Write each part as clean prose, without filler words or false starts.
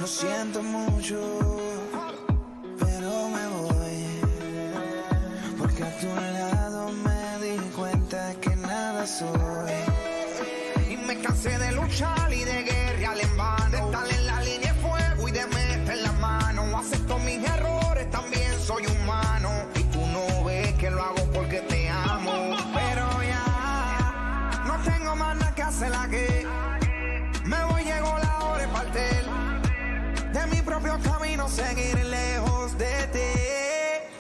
Lo siento mucho, pero me voy, porque a tu lado me di cuenta que nada soy. Y me cansé de luchar y de guerrear en vano, de estar en la línea de fuego y de meter la mano. Acepto mis errores, también soy humano, y tú no ves que lo hago porque te amo. Pero ya no tengo más nada que hacer aquí. Me voy, llegó la hora de partir de mi propio camino, seguir lejos de ti.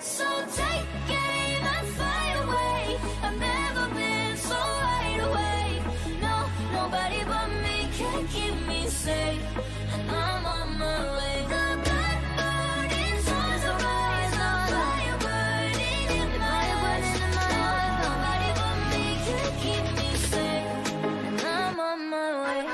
So take aim and fly away. I've never been so wide awake. No, nobody but me can keep me safe. And I'm on my way. The blood burning towards the rise. The fire burning in my eyes. Nobody but me can keep me safe. And I'm on my way.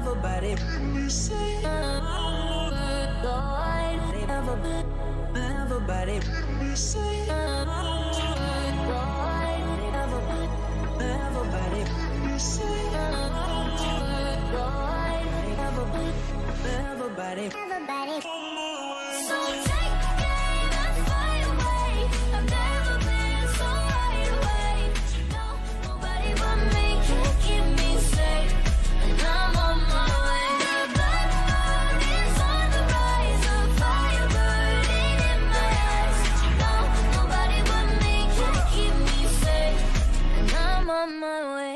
Everybody, everybody, everybody. So take aim and fly away. I've never been so wide awake. No, nobody but me can keep me safe. And I'm on my way. The blood burning on the rise. The fire burning in my eyes. No, nobody but me can keep me safe. And I'm on my way.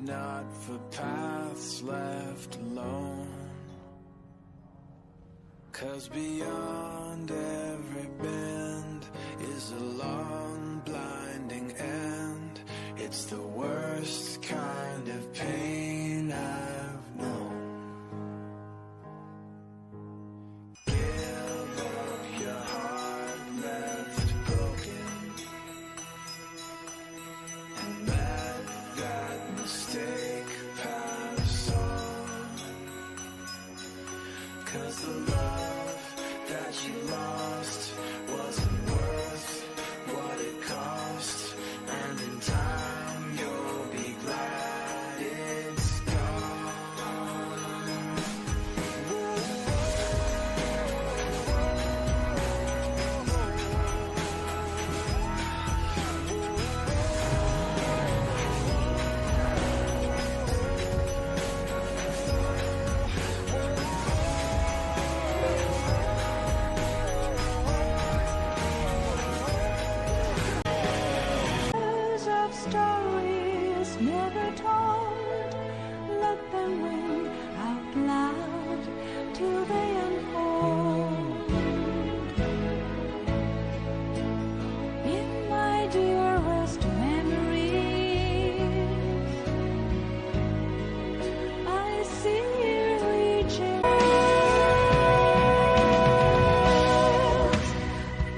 not for paths left alone. 'Cause beyond every bend is a long blinding end. It's the worst kind of pain I've known. Give up your heart left broken, and let that mistake pass on. 'Cause the love that you lost wasn't worth what it cost, and in time you'll be glad it's gone. Of stories never told, let them ring out loud till they unfold. In my dearest memories, I see you reaching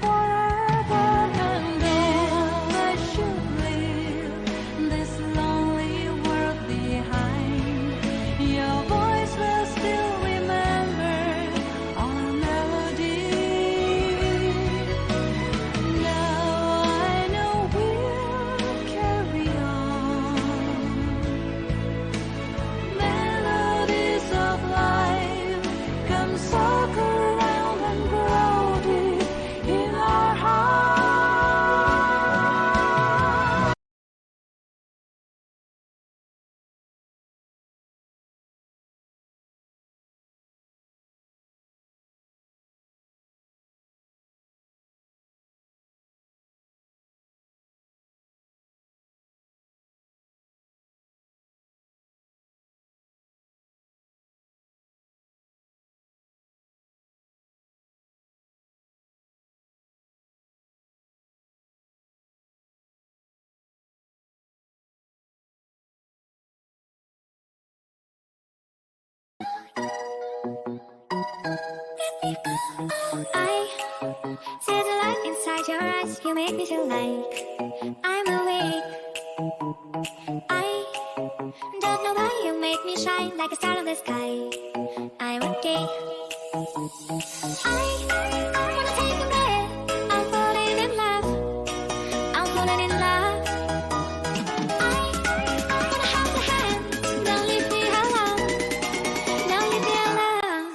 forever and ever. I should leave this lonely world behind. Your voice will still remember our melody. Now I know we'll carry on. Melodies of life come circle round and grow deep in our hearts. I see the light inside your eyes. You make me feel like I'm awake. I don't know why you make me shine like a star in the sky. I'm okay. I wanna take a breath. I'm falling in love. I'm falling in love. I wanna hold your hand. Don't leave me alone. Don't leave me alone.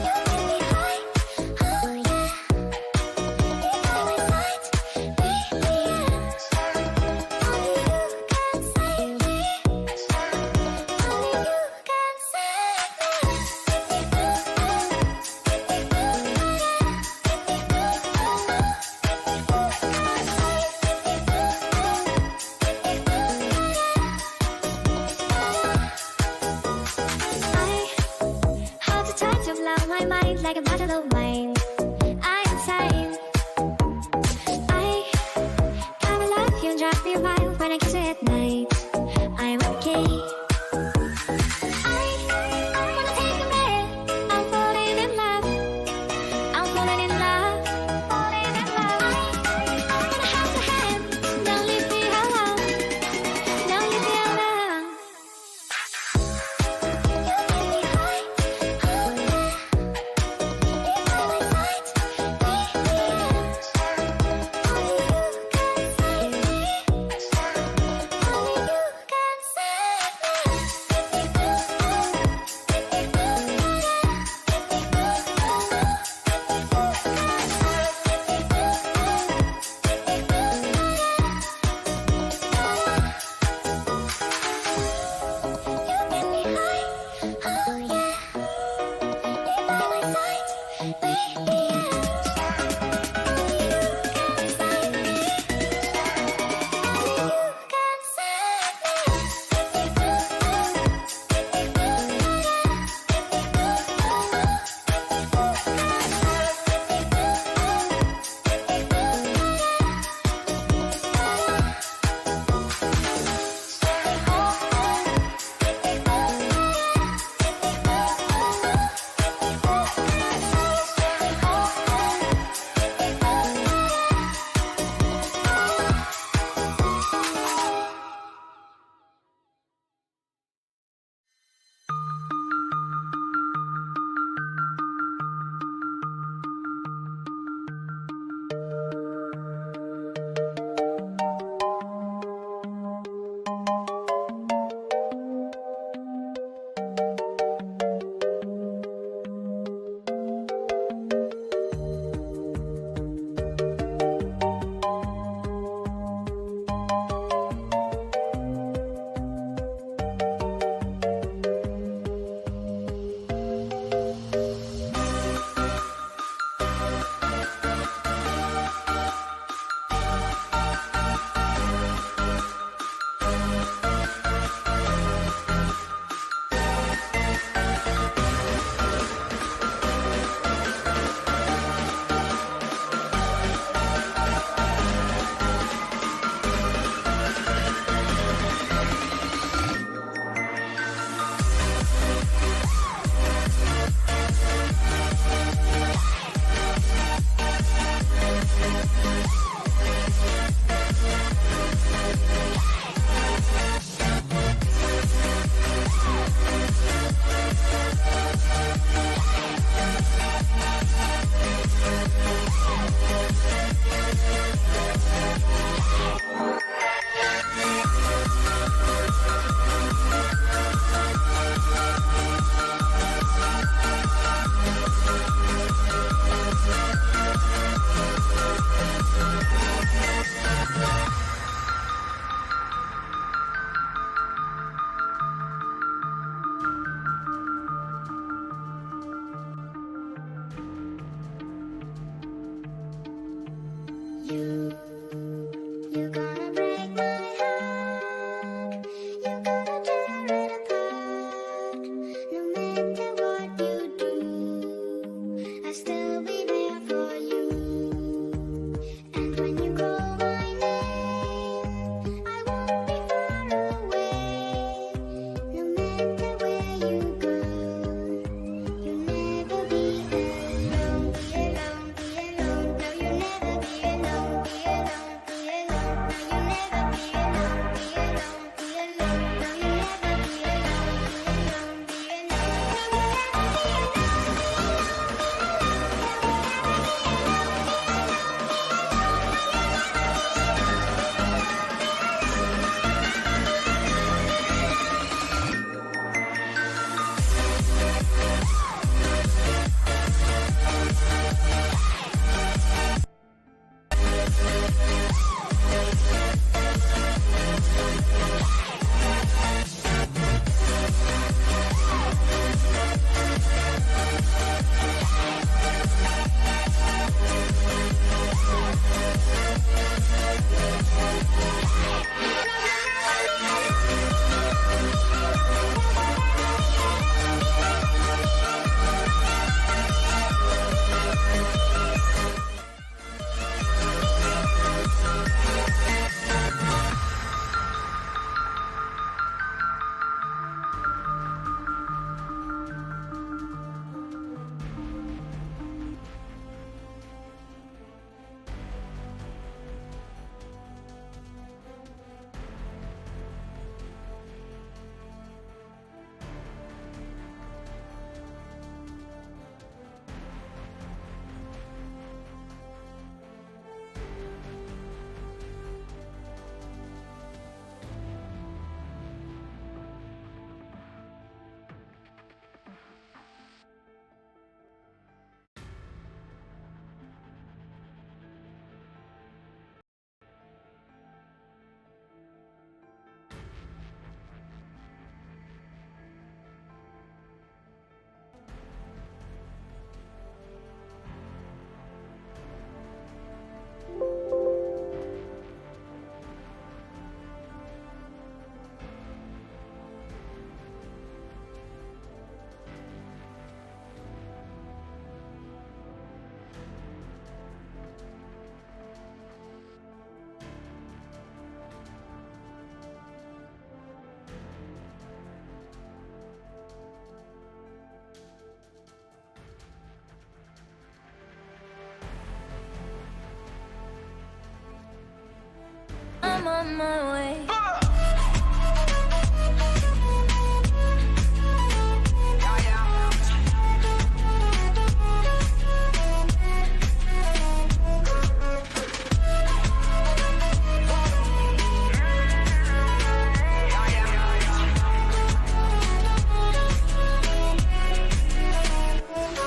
You make me high, oh yeah. You got my sight, brilliant. Only you can save me. Only you can save I hold the touch of love, my mind like a battle of mine. I'm insane. I come alive, you drive me wild when I kiss you at night. I'm okay. I wanna take a breath. I'm falling in love. I'm falling in love. Falling in love. I wanna hold your hand. Don't leave me alone. Don't leave me alone. You make me high, oh yeah. You got my on my way.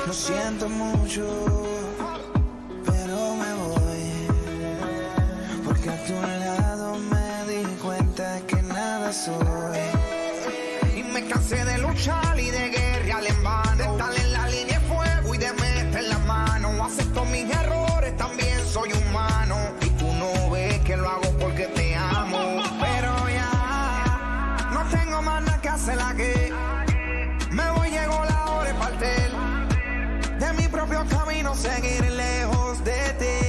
Lo siento mucho, pero me voy, porque a tu lado me di cuenta que nada soy. Y me cansé de luchar y de guerrear en vano, de estar en la línea de fuego y de meter la mano. Acepto mis errores, también soy humano, y tú no ves que lo hago porque te amo. Pero ya no tengo más nada que hacer aquí. Me voy, llegó la hora de partir de mi propio camino, seguir lejos de ti.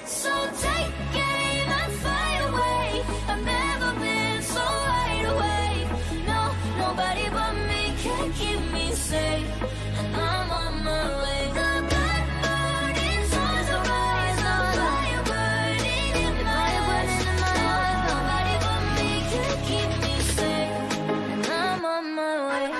So take aim and fly away. I've never been so wide awake. No, nobody but me can keep me safe. And I'm on my way. The black burning stars are rising. The fire burning in my eyes. Nobody but me can keep me safe. And I'm on my way.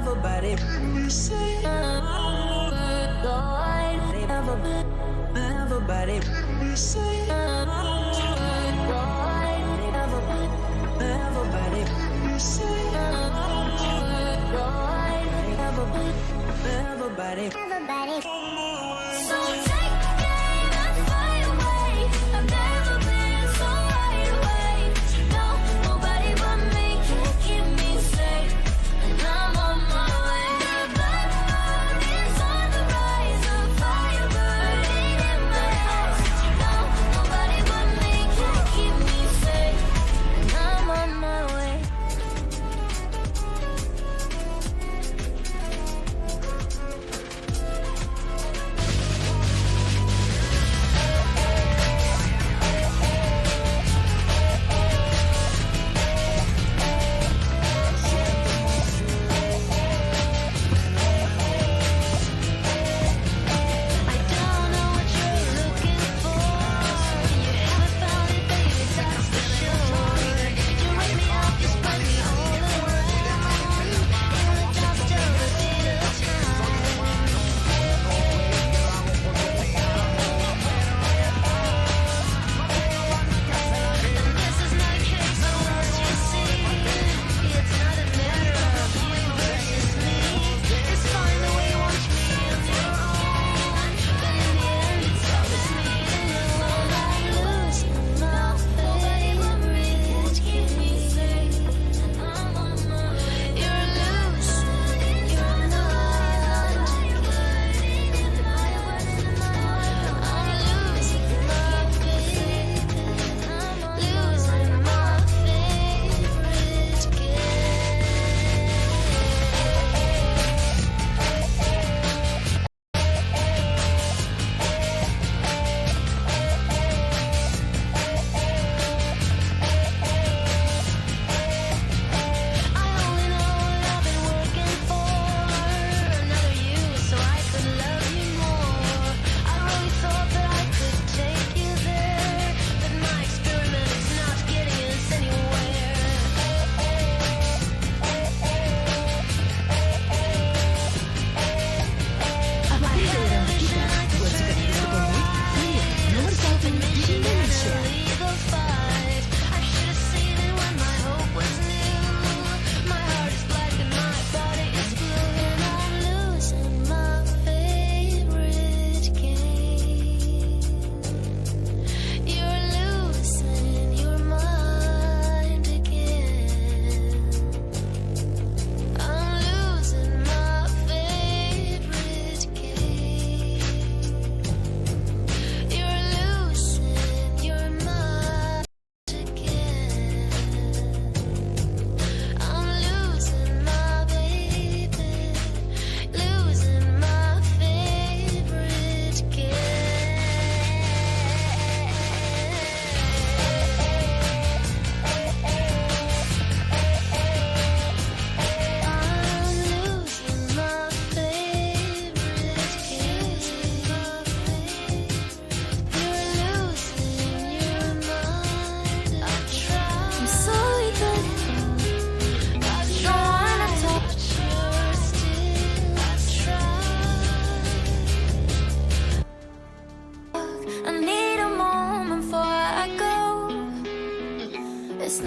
Everybody, everybody, everybody, everybody. So take aim and fly away. I've never been so wide awake. No, nobody but me can keep me safe. And I'm on my way. The black burning on the rise. The fire burning in my eyes. No, nobody but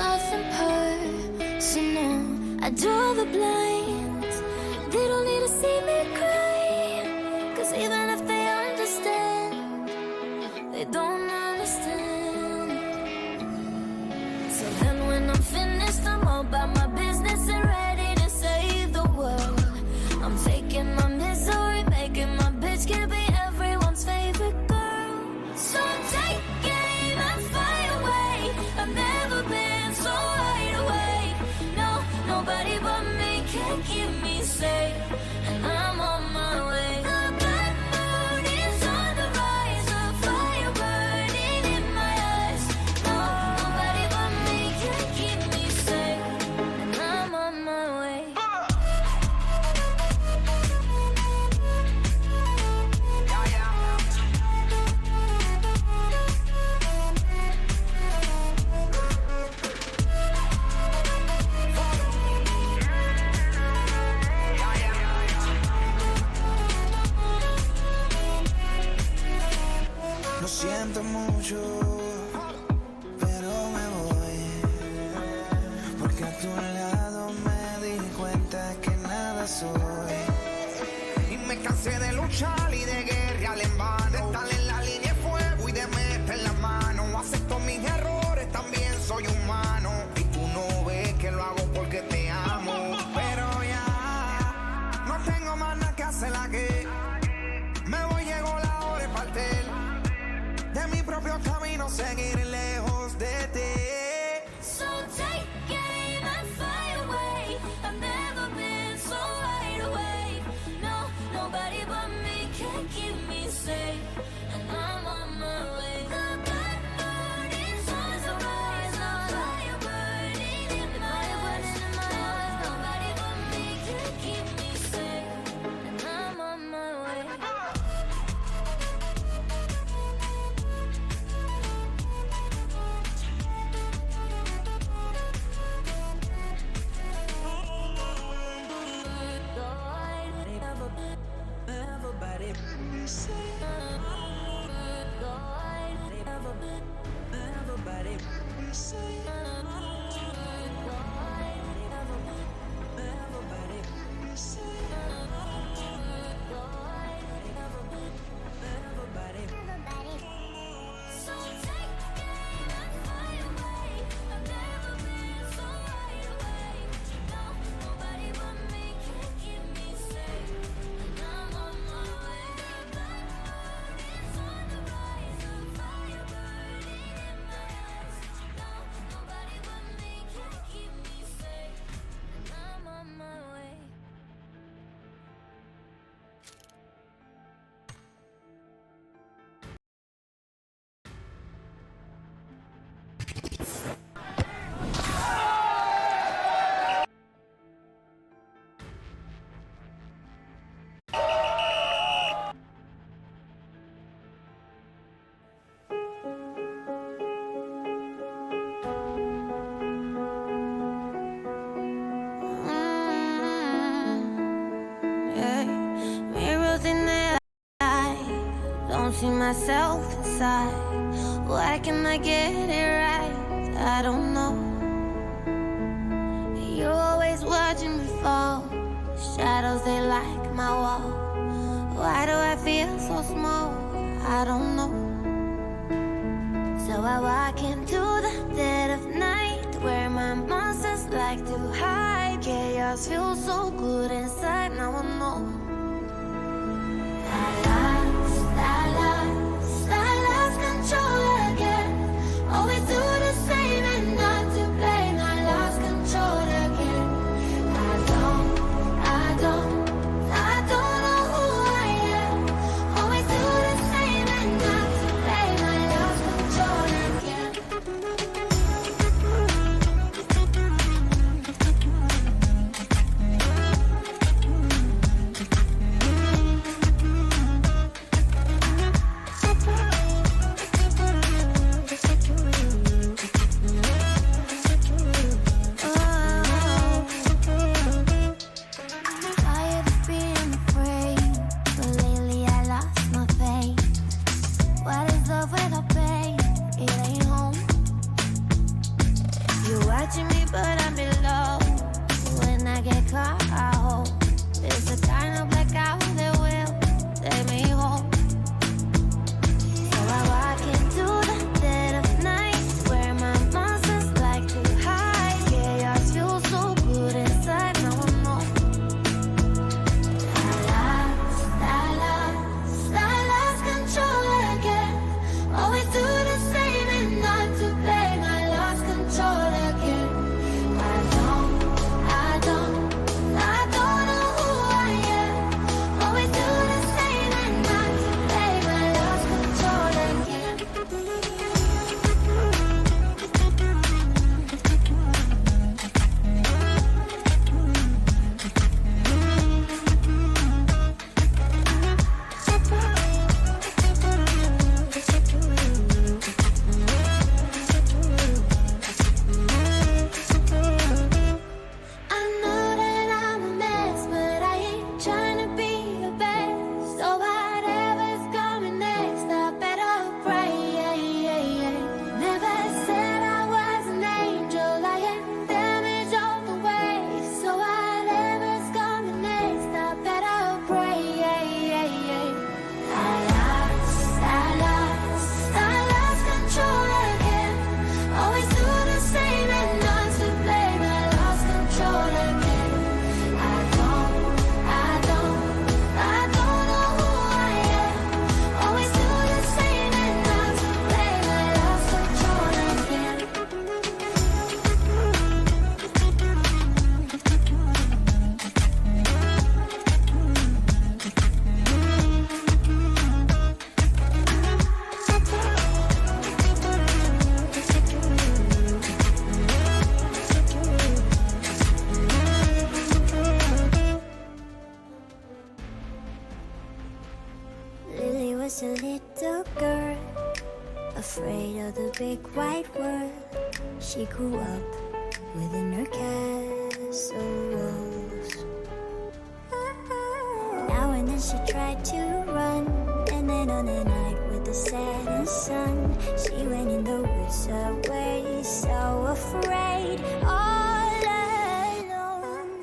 nothing personal. I draw the blinds. They don't need to see me cry. 'Cause even if they understand, they don't understand. So then when I'm finished, I'm all about my business and ready to save the world. I'm taking my misery, making my bitch can be everyone's favorite girl. So take aim and fire away. I've never been so wide awake. No, nobody but me can keep me safe, and I'm on my way. The bad moon is on the rise, a fire burning in my eyes. No, nobody but me can keep me safe, and I'm on my way. Lo siento mucho, pero me voy. Porque a tu lado me di cuenta que nada soy. Y me cansé de luchar y de guerrear en vano. De estar en la línea de fuego y de meter la mano. Acepto mis errores, también soy humano. Y tú no ves que lo hago porque te amo. Pero ya, no tengo más nada que hacer aquí. Me voy, llegó la hora de partir. De mi propio camino, seguir lejos de ti. So take aim and fly away. I've never been so wide awake. No, nobody but me can keep me safe, and I'm on my way. The bad moon is on the rise, a fire burning in my eyes. Nobody but me can keep me safe, and I'm on my way. So take aim and fly away. I've never been so wide awake. No, nobody but me can keep me safe, and I'm on my way. The bad moon is on the rise, a fire burning in my eyes. No, nobody but me can keep me safe, and I'm on my way. Yeah. Mirrors in the eye, don't see myself inside. Why can I get it right? I don't know. You're always watching me fall. Shadows, they like my wall. Why do I feel so small? I don't know. So I walk into the dead of night, where my monsters like to hide. Chaos feels so good inside, now I know. I lost control again. Always do the same and not to blame. I lost control again. I don't know who I am. Always do the same and not to blame. I lost control again. watching me, but I'm below. When I get caught, I hope it's the kind of blackout that will take me home. So I walk into the dead of night, where my monsters like to hide. Chaos feels so good inside, now I'm home. I lost control again. Always do the same and not to blame. I lost control again. I don't know who I am. Always do the same and not to blame. I lost control again. I know that I'm a mess, but I ain't trying to be the best. So whatever's coming next, I better pray. Never said I was an angel, I am damaged all the way. So whatever's coming next, I better pray. I lost control again. Always do the same and not to blame. I lost control again. I don't know who I am. Always do the same and not to blame. I lost control again. Lily was a little girl, afraid of the big white world. She grew up within her castle walls. Now and then she tried to run, and then on a night with the setting sun, she went in the woods away, so afraid, all alone.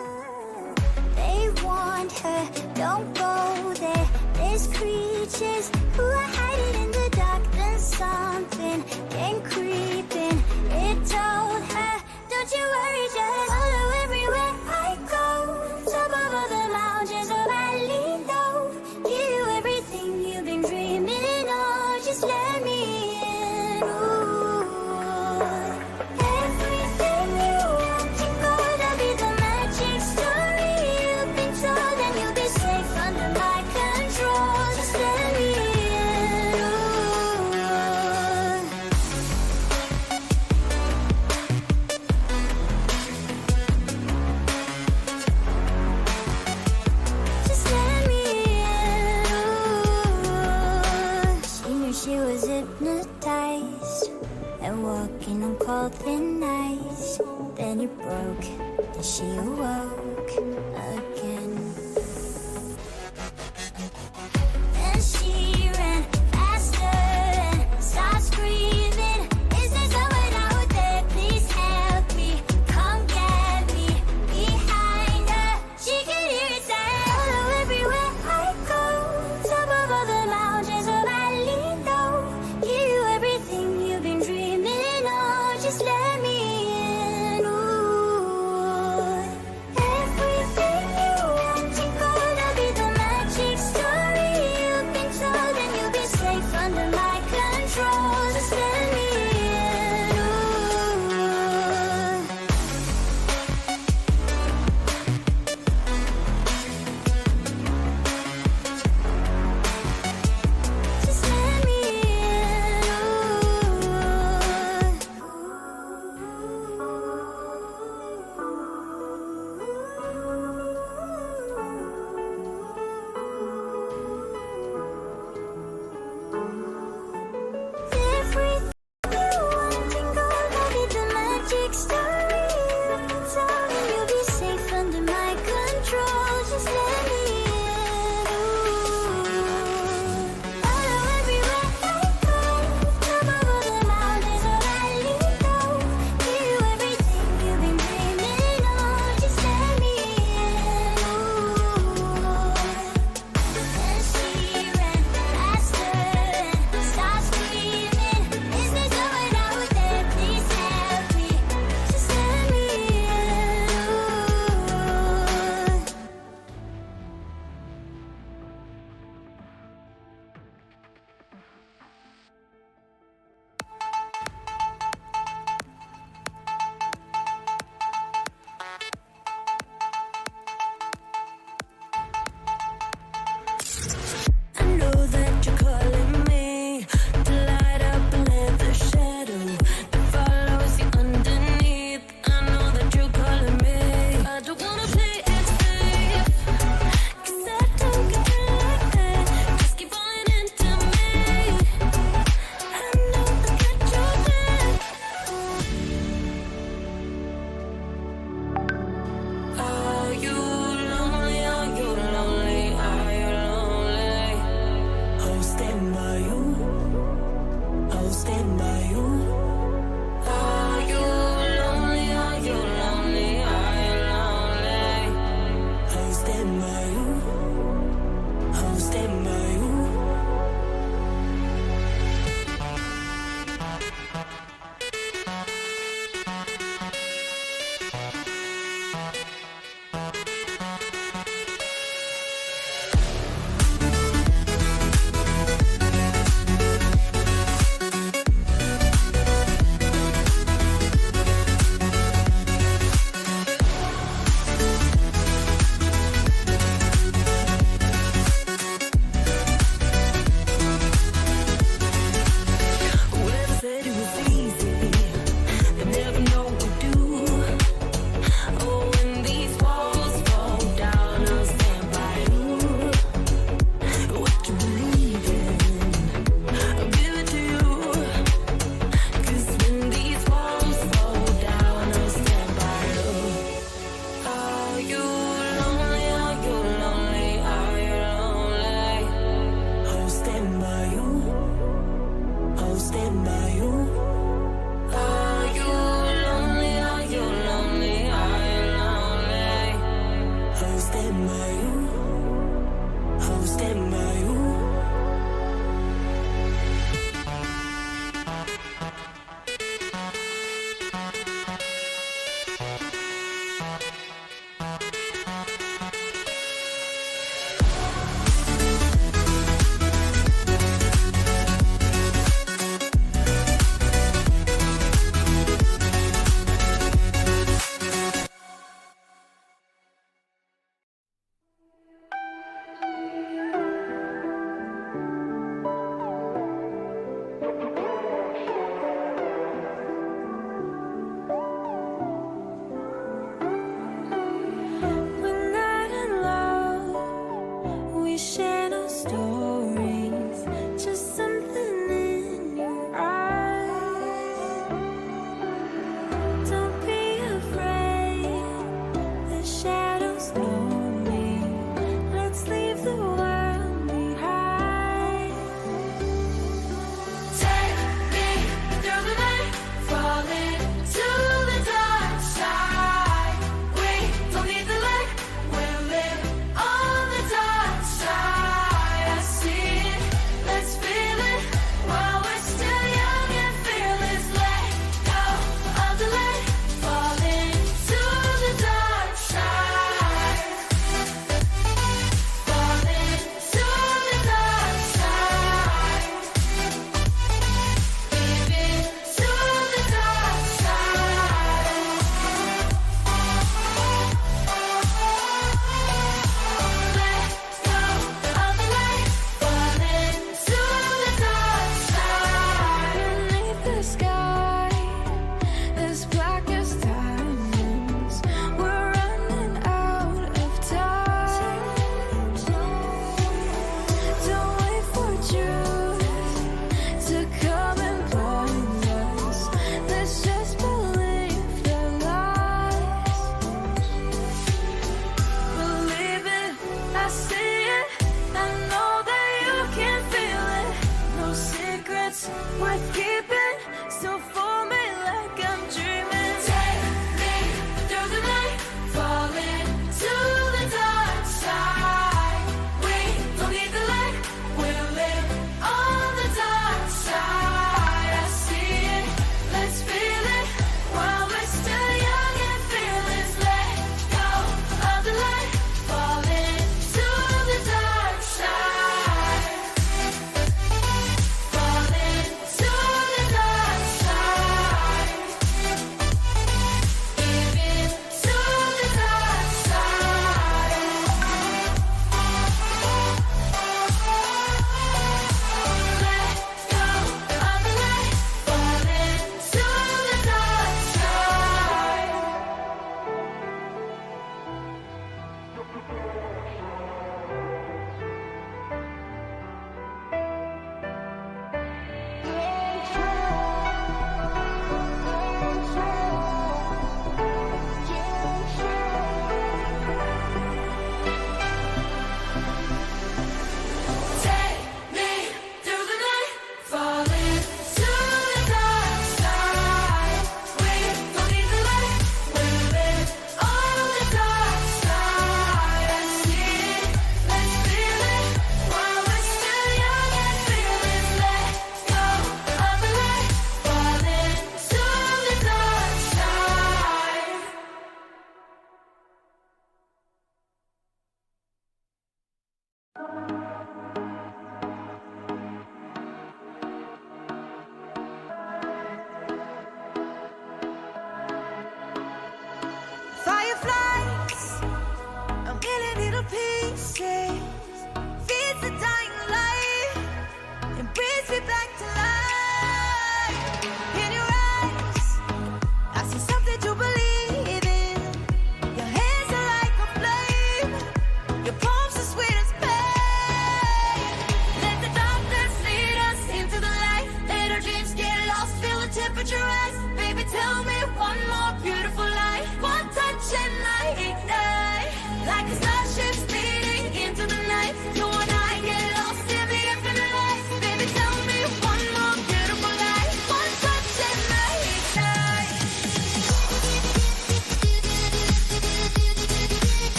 They warned her, don't go there. There's creatures who are hiding in the dark. Then something came creeping. It told her, don't you worry, just follow everywhere I go. Top of all the mountains of valley low. Give you everything you've been dreaming of. Just let me in. Ooh. Everything you want to go, that'll be the magic story you've been told, and you'll be safe under my control. Just let me in. Ooh. Just let me in. Ooh. She knew she was hypnotized and walking on cold thin ice. Then it broke and she awoke again. Then she ran faster and started screaming, is there someone out there? Please help me. Come get me. Behind her, she could hear it say, follow everywhere I go. Top of all the mountains of valley low. Give you everything you've been dreaming of. Just let me in. Ooh. Everything you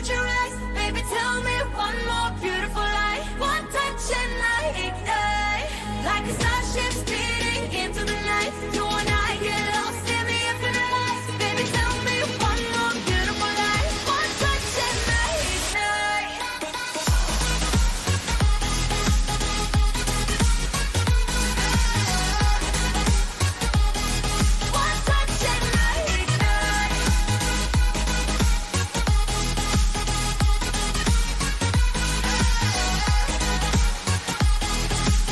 temperature rise. Baby, tell me one more beautiful lie. One touch and I ignite. Like a starship speeding into the night. You and I get lost in the infinite light. Baby, tell me one more beautiful lie. One touch and I ignite. One touch and I ignite.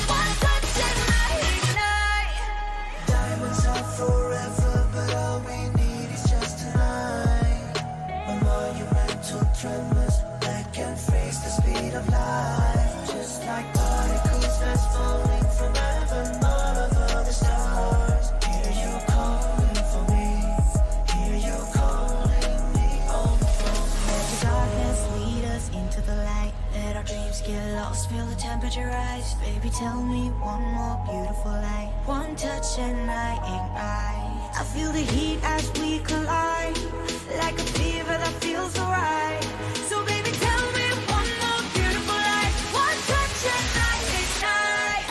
One touch and I ignite. Diamonds are forever, but all we need is just tonight. A monumental tremors that can freeze the speed of light. Just like particles that's falling from heaven, all over the stars. Hear you calling for me. Hear you calling me on the phone. Let the darkness lead us into the light. Let our dreams get lost, feel the temperature rise. Baby, tell me one more beautiful light. One touch and I ignite. I feel the heat as we collide, like a fever that feels so right. So baby, tell me one more beautiful light. One touch and I ignite.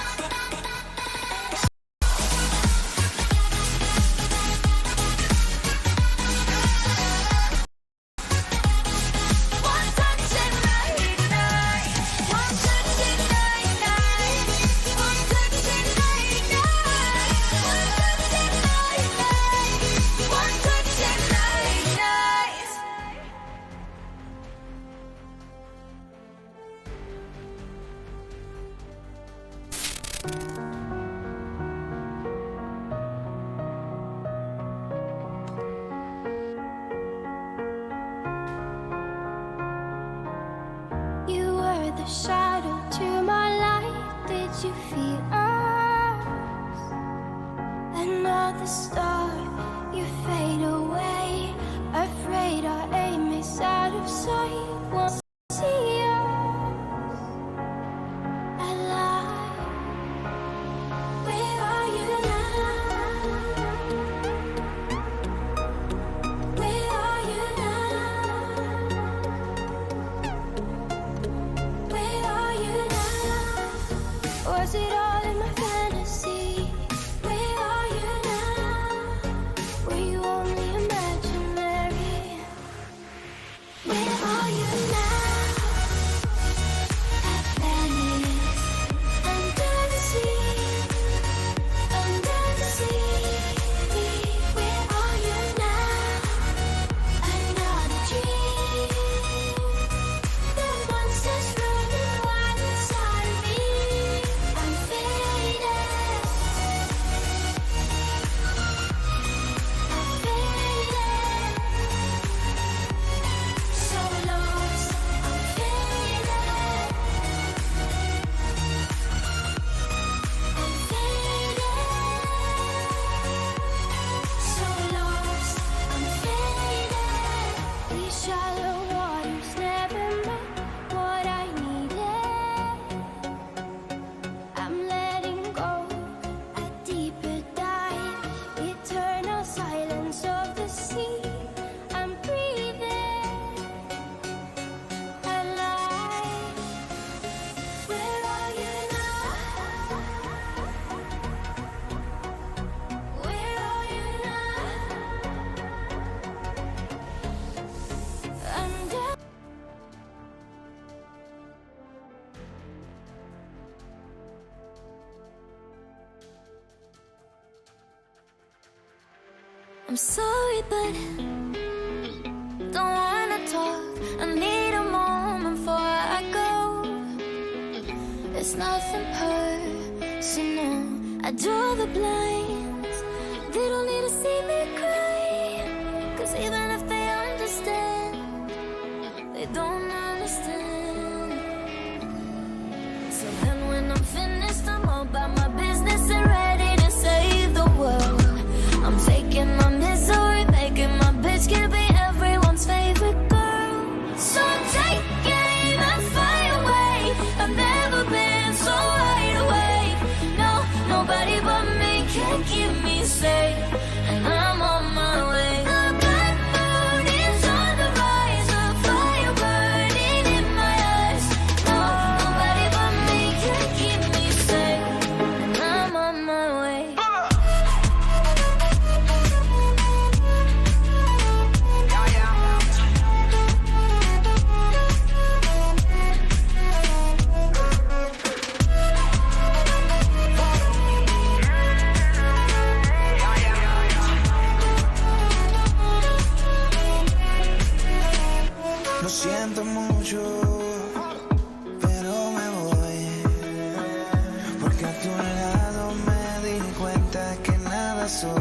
One touch and I ignite. One touch and I ignite. One touch and I ignite. One touch and I ignite. One touch and I ignite. You were the shadow to my light. Did you feel us? Another star, you fade away. Afraid our aim is out of sight. Won't see us alive. Where are you now? Where are you now? Where are you now? Was it all in my fantasy? Where are you now? Were you only imaginary? Where are you now? At Venice, under the sea, under the sea. Where are you now? Another dream. The monsters running wild inside of me. I'm faded. I'm faded. So lost. I'm faded. I'm faded. So lost. I'm faded. These shallow waters never met what I needed. I'm letting go a deeper dive. Eternal silence of the sea. I'm breathing alive. Where are you now? Where are you now? Under I'm sorry, but don't wanna talk. I need a moment before I go. It's nothing personal. I draw the blinds. They don't need to see me cry. 'Cause even if they understand, they don't understand. So then when I'm finished, I'm all about my business and ready to save the world. I'm taking my misery, making my bitch can be everyone's favorite girl. So take aim and fly away. I've never been so wide awake. No, nobody but me can keep me safe. And I'm on my way. The black moon is on the rise, a firebird. siento mucho, pero me voy. Porque a tu lado me di cuenta que nada soy.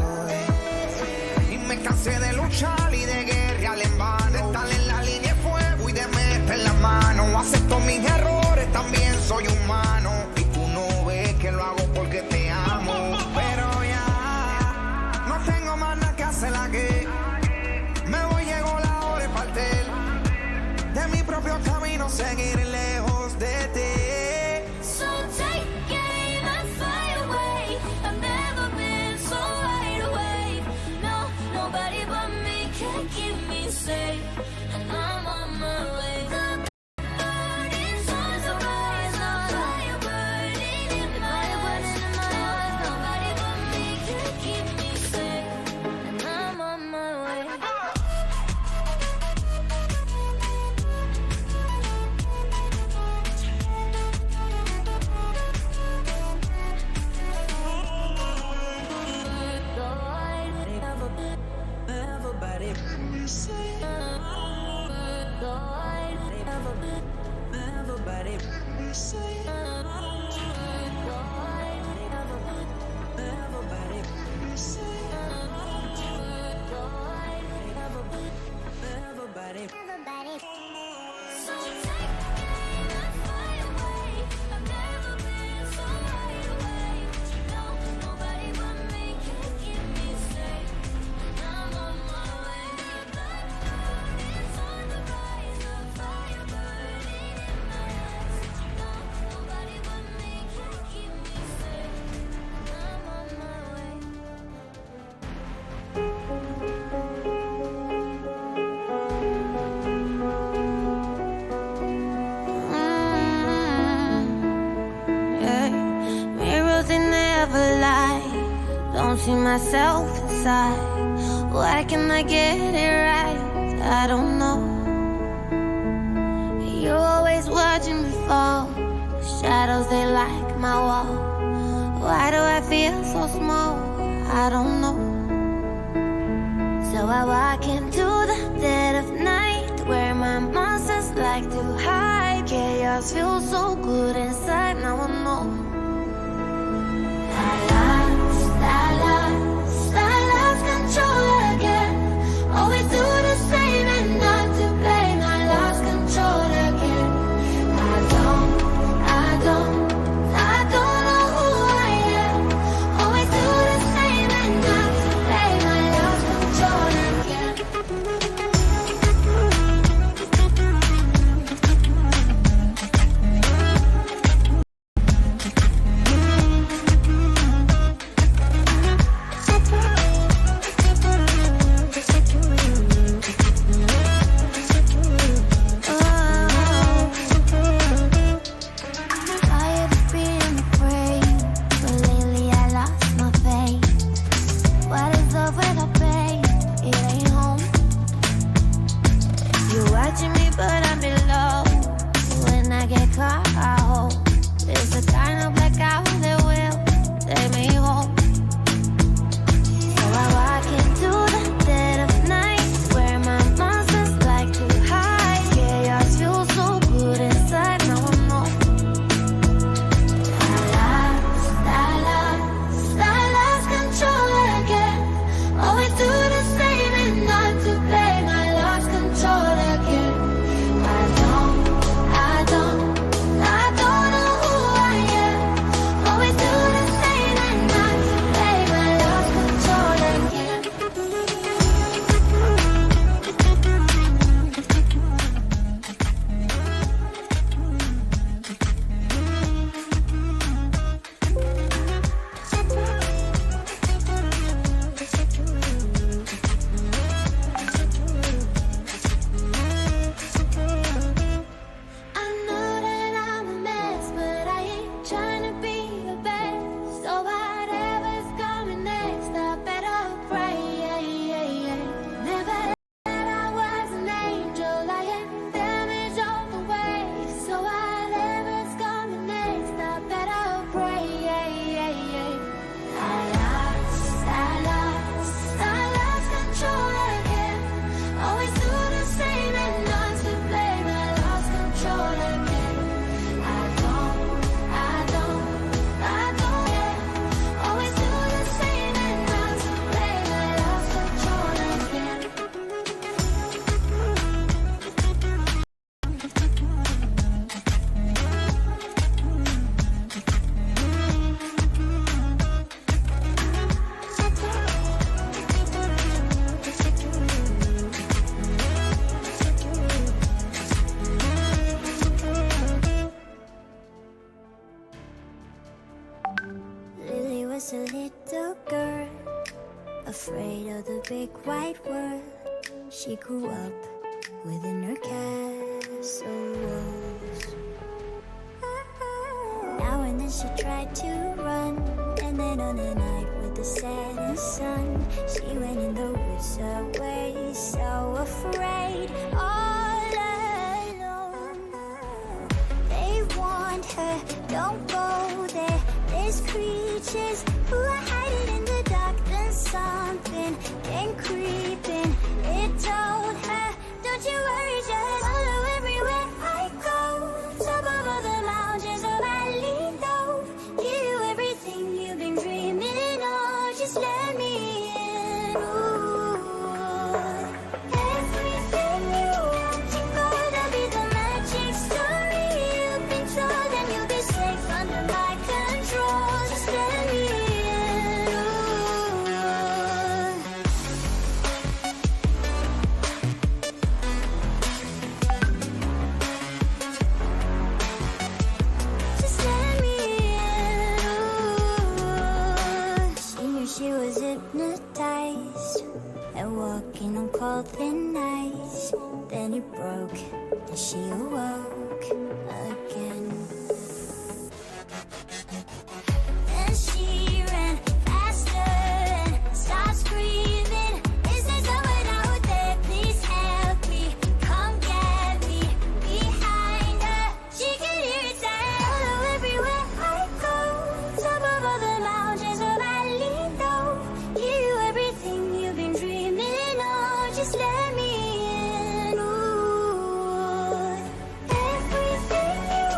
Y me cansé de luchar y de guerrear en vano, de estar en la línea de fuego y de meter la mano. Acepto mis errores, también soy humano. Y tú no ves que lo hago porque te amo. Pero ya no tengo más nada que hacer aquí. Me voy, llegó la hora de partir de mi propio camino, seguir lejos de ti. So take aim and fly away. I've never been so wide awake. No, nobody but me can keep me safe. And I'm on my way. The burning stars are rising, fire burning in my eyes. Nobody but me can keep me safe. And I'm on my way. So take aim and fly away. I've never been so wide awake. No, nobody but me can keep me safe. And I'm on my way. The burning stars are rising, fire burning in my eyes. No, nobody but me can keep me safe. And I'm on my way. Yeah. Mirrors, they never lie. Don't see myself inside. Why can't I get it right? I don't know. You're always watching me fall. Shadows, they like my wall. Why do I feel so small? I don't know. So I walk into the dead of night, where my monsters like to hide. Chaos feels so good inside, now I know. I lost control again. Always do the same and not to blame. I lost control again. I don't know who I am. Always do the same and not to blame. I lost control again. of the big white world. She grew up within her castle walls. Now and then she tried to run, and then on a night with the setting sun, she went in the woods away, so afraid, all alone. They warned her, don't go there, there's creatures who are hiding in the dark. Then something came creeping, it told her, don't you worry, just follow everywhere I go. Top of all the mountains of valley, though, give you everything you've been dreaming of. Just let me in. Ooh. Everything you want to go, that'll be the magic story you've been told, and you'll be safe under my control. Just let me in. Ooh. Just let me in. Ooh. She knew she was hypnotized and walking on cold thin ice. Then it broke and she awoke again. Then she ran faster and started screaming, is there someone out there? Please help me, come get me. Behind her, she could hear it say, follow everywhere I go. Top of all the mountains of valley, though, give you everything you've been dreaming of. Just let me in. Ooh. Everything you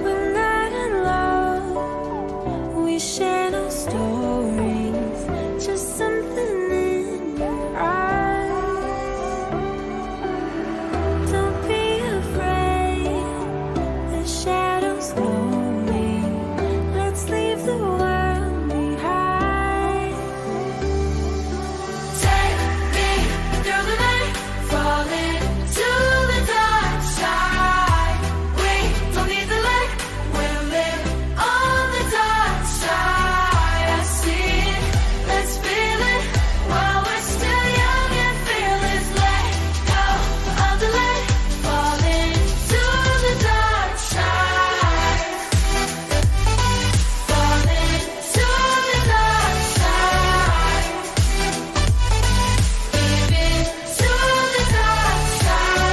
We're not in love. We share no stories. Just something in your eyes. Don't be afraid. The shadows know me. Let's leave the world behind. Take me through the night, falling to the dark side. We don't need the light, we'll live on the dark side. I see it, let's feel it while we're still young and fearless. Let go of the light, falling to the dark side. Falling to the dark side. Giving to the dark side.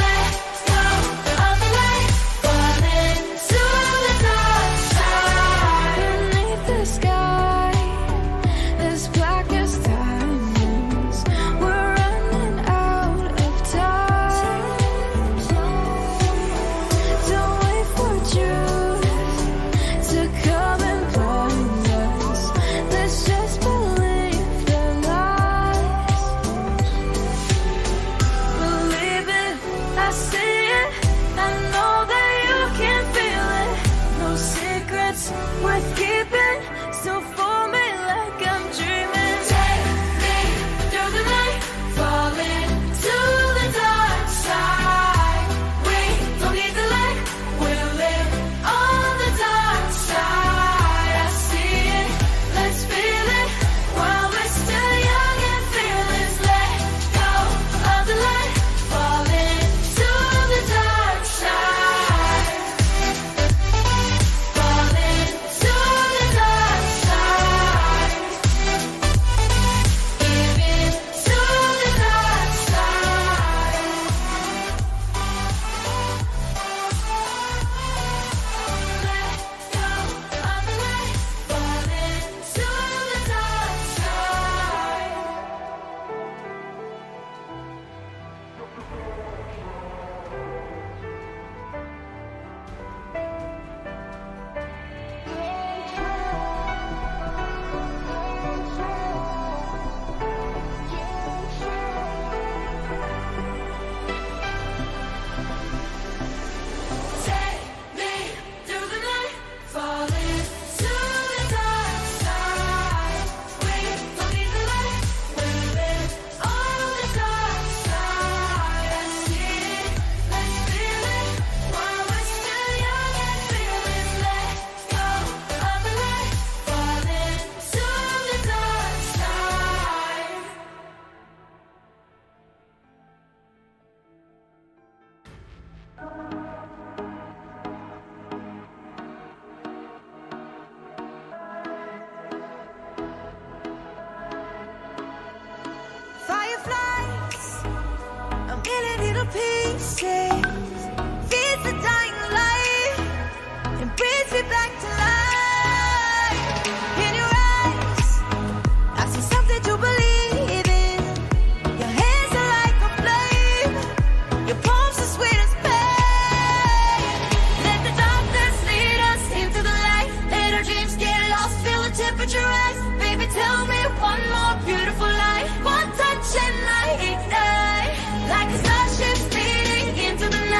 Let go of the light, falling to the dark side. Beneath the sky, as black as diamonds, we're running out of time. Don't wait for truth to come and blind us. Let's just believe the lies. Believe it, I see it. I know that you can feel it. No secrets worth keeping. So for me, like I'm dreaming. Take me through the night, falling to the dark side. We don't need the light, we'll live on the dark side. I see it, let's feel it while we're still young and fearless. Let go of the light, falling to the dark side. Falling to the dark side. Giving to the dark side. Let go of the light, falling to the dark side. Take me through the night, falling to the dark side. We don't need the light, we'll live on the dark side. I see it, let's feel it while we're still young and fearless. Let go of the light, falling to the dark side. Fireflies, a million little pieces, feeds the dying light and brings me back to life. In your eyes, I see something to believe in. Your hands are like a flame, your palms are sweet as pain. Let the darkness lead us into the light. Let our dreams get lost, feel the temperature rise. Baby, tell me one more beautiful lie. One touch and I ignite, like a starship speeding into the night.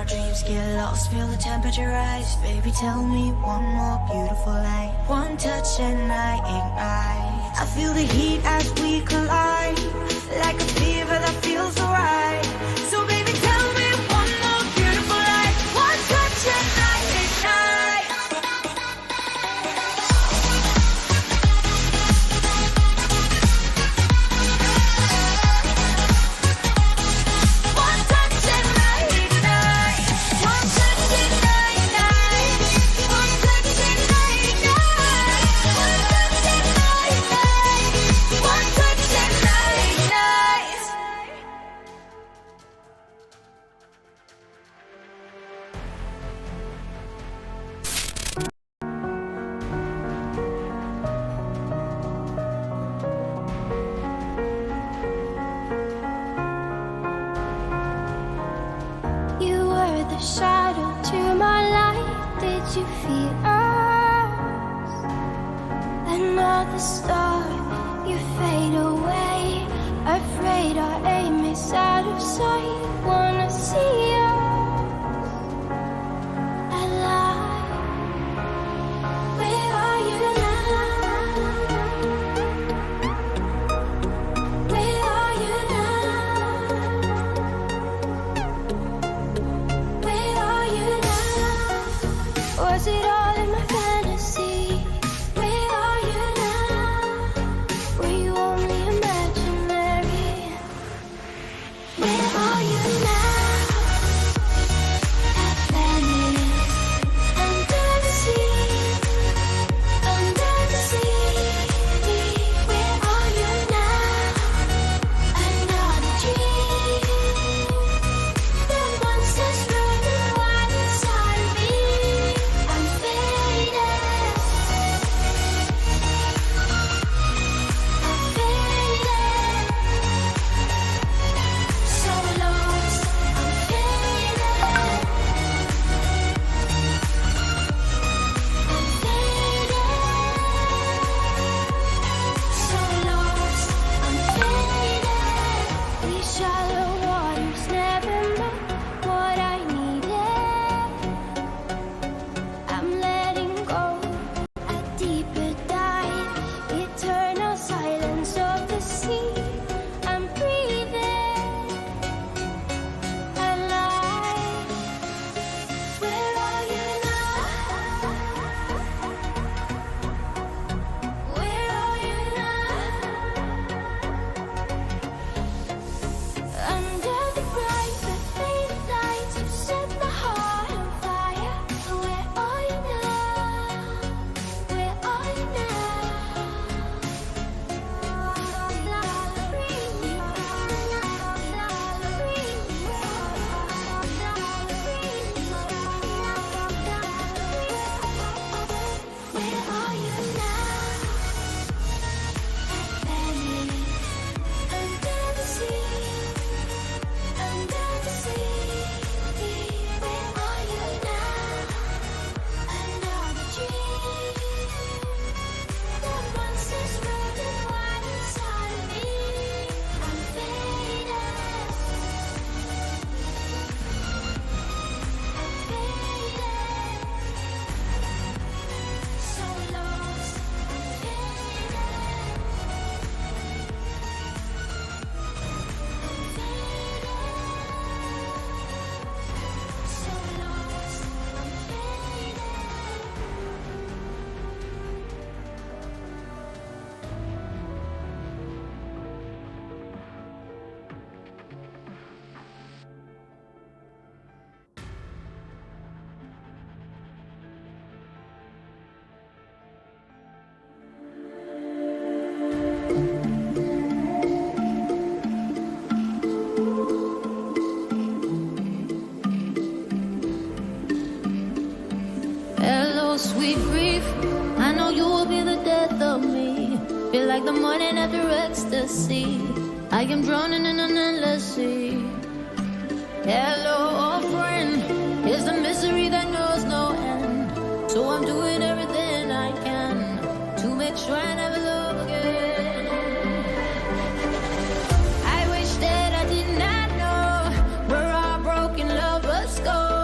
our dreams get lost, feel the temperature rise. Baby, tell me one more beautiful night. One touch and I ignite. I feel the heat as we collide, like a fever that feels alright. So baby, tell me one more beautiful night. One touch and I ignite. One touch and I ignite. One touch and I ignite. One touch and I ignite. One touch and I ignite. You were the shadow to my light. Did you feel us? Another star, you fade away. Afraid our aim is out of sight. Wanna see us alive. Where are you now? Where are you now? Where are you now? Was it all in my fantasy? Where are you now? Were you only imaginary? Where are you now? At Venice, under the sea, under the sea. Where are you now? Another dream. The monsters running wild inside me. I'm faded. I'm faded. So lost. I'm faded. I'm faded. So lost. I'm faded. These shallow waters never met what I needed. I'm letting go a deeper dive, eternal silence of the sea. I'm breathing alive. Where are you now? Where are you now? Under the bright but faded lights, you set my heart on fire. Where are you now? Where are you Where are you now? At Venice, under the sea, under the sea. Where are you now? Another dream. The monsters running wild inside of me. I'm faded. I'm faded. So lost. I'm faded. I'm faded. So lost. I'm faded. Hello, sweet grief. I know you will be the death of me. Feel like the morning after ecstasy. I am drowning in an endless sea. Hello, old friend. Here's the misery that knows no end. So I'm doing everything I can to make sure I never love again. I wish that I did not know where our broken lovers go.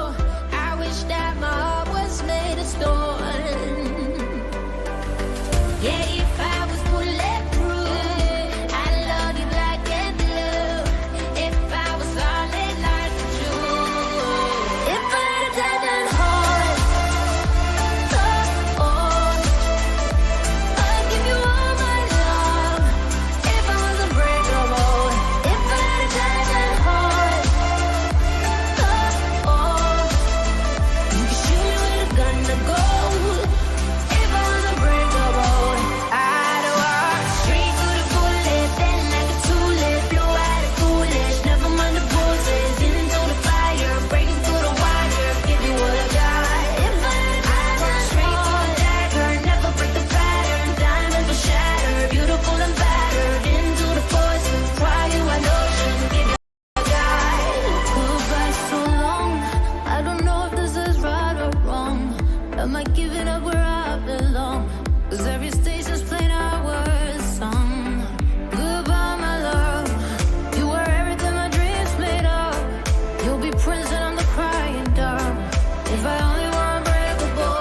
tears and I'm the crying dumb. If I only were unbreakable.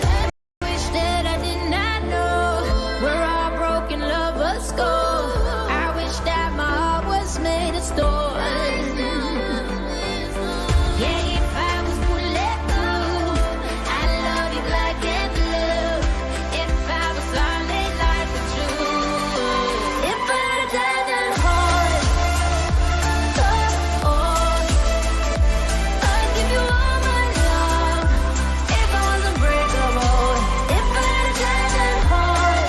I wish that I did not know where our broken lovers go. I wish that my heart was made of stone. Yeah, if I was bulletproof, I'd love you like and blue. If I was solid like the truth. If I had a diamond heart, I'd give you all my love. If I was unbreakable. If I had a diamond heart,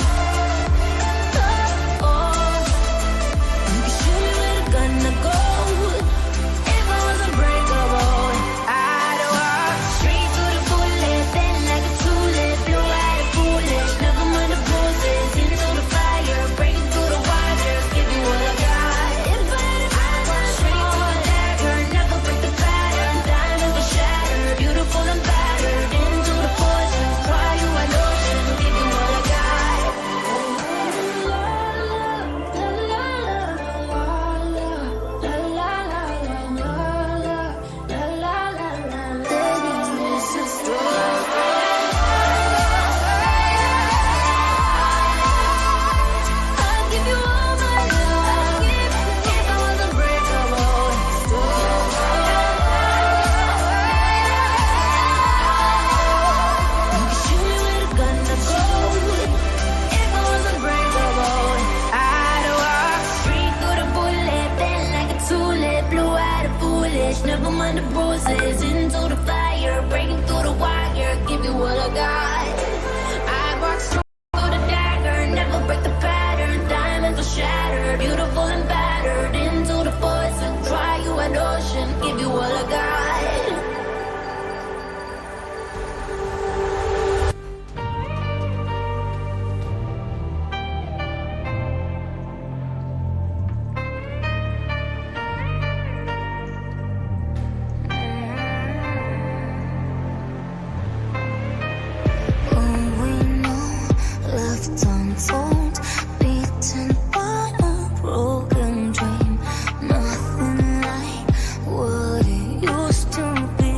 you could shoot me with a gun to go. If I was unbreakable, I'd walk straight through the bullet, then like a tulip, blue-eyed foolish, never mind the bruises, into the fire, breaking through the wire, give you what I got. If I had a walk straight to a dagger, never break the pattern, diamond was shattered, beautiful and battered, into the poison, cry you an ocean, give you what I got. I'd give you all my love if I was unbreakable. You could shoot me with a gun to go. If I was unbreakable, I'd walk straight through the bullet, then like a tulip, blue-eyed and foolish, never mind the bruises, into the fire, breaking through the wire, give you what I got. I walk straight through the dagger, never break the pattern, diamonds will shatter, beautiful and battered, into the poison, cry you an ocean, give you what I got. All we know, left untold, beaten by a broken dream. Nothing like what it used to be.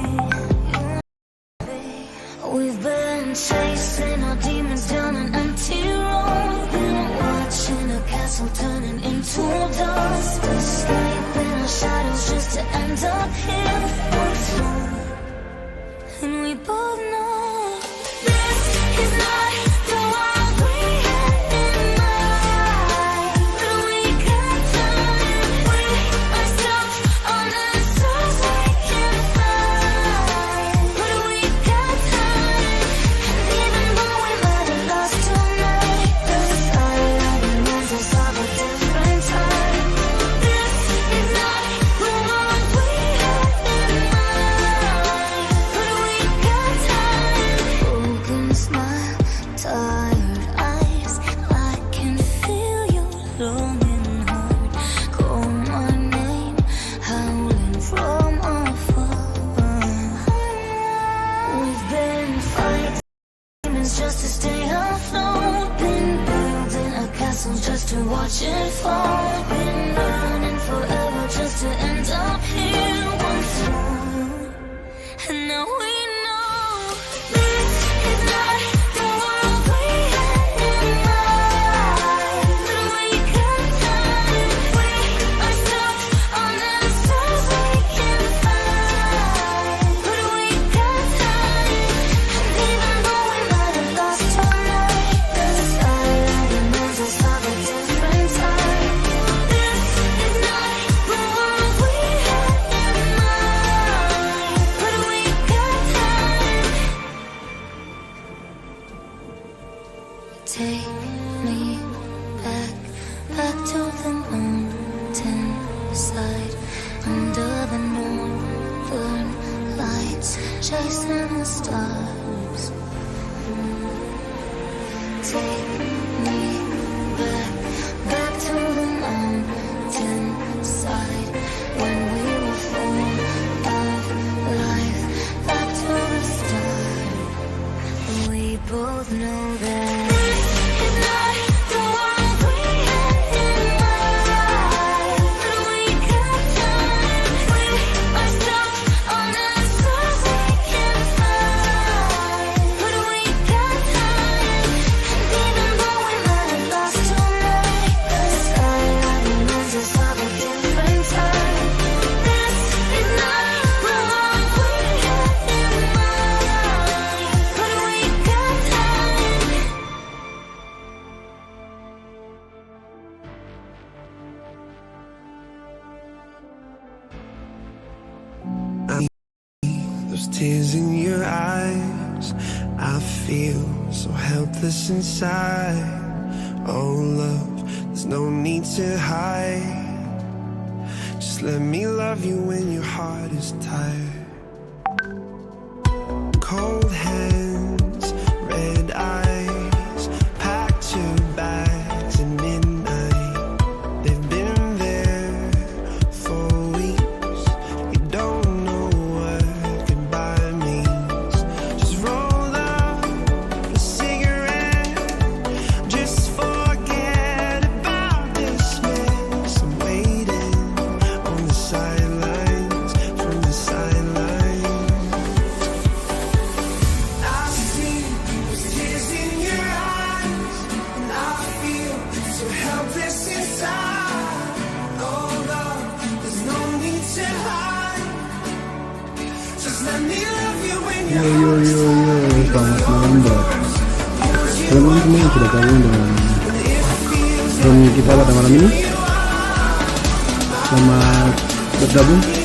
We've been chasing our demons down an empty road. Been watching a castle turning into dust. Escaping our shadows just to end up here once more. And we both know this is not the world we had in mind. But we got time. We are stuck on answers we can't find. But we got time. And even though we might have lost tonight, the skyline reminds us of a different time. This is not the world we had in mind. But we got time. Broken smile, tired eyes. I can feel your longing heart. Call my name, howling from afar. We've been fighting demons just to stay afloat. Been building a castle just to watch it fall. Been running forever just to end up here once more. And now we know this is not the world we had in mind. But we got time. We are stuck on answers we can't find. But we got time. And even though we might have lost tonight, the skyline reminds us of a different time. This is not the world we had in mind. But we got time. Take me back, back to the mountain side, under the northern lights, chasing the stars. Take me back, back to the mountain side, when we were full of life, back to the start. We both know that this is not the world we had in mind. But we got time. those tears in your eyes. I feel so helpless inside. Oh love, there's no need to hide. Just let me love you when your heart is tired. Cold hands, red eyes, packed your bags at midnight. They've been there for weeks. You don't know what goodbye means. Just roll up a cigarette. Just forget about this mess. I'm waiting on the sidelines, from the sidelines. I see those tears in your eyes, and I feel so helpless inside. Oh love, there's no need to hide. Just let me love you when Yo you're yo yo yo, selamat malam buat teman-teman yang sudah gabung dengan room kita pada malam ini. Selamat bergabung.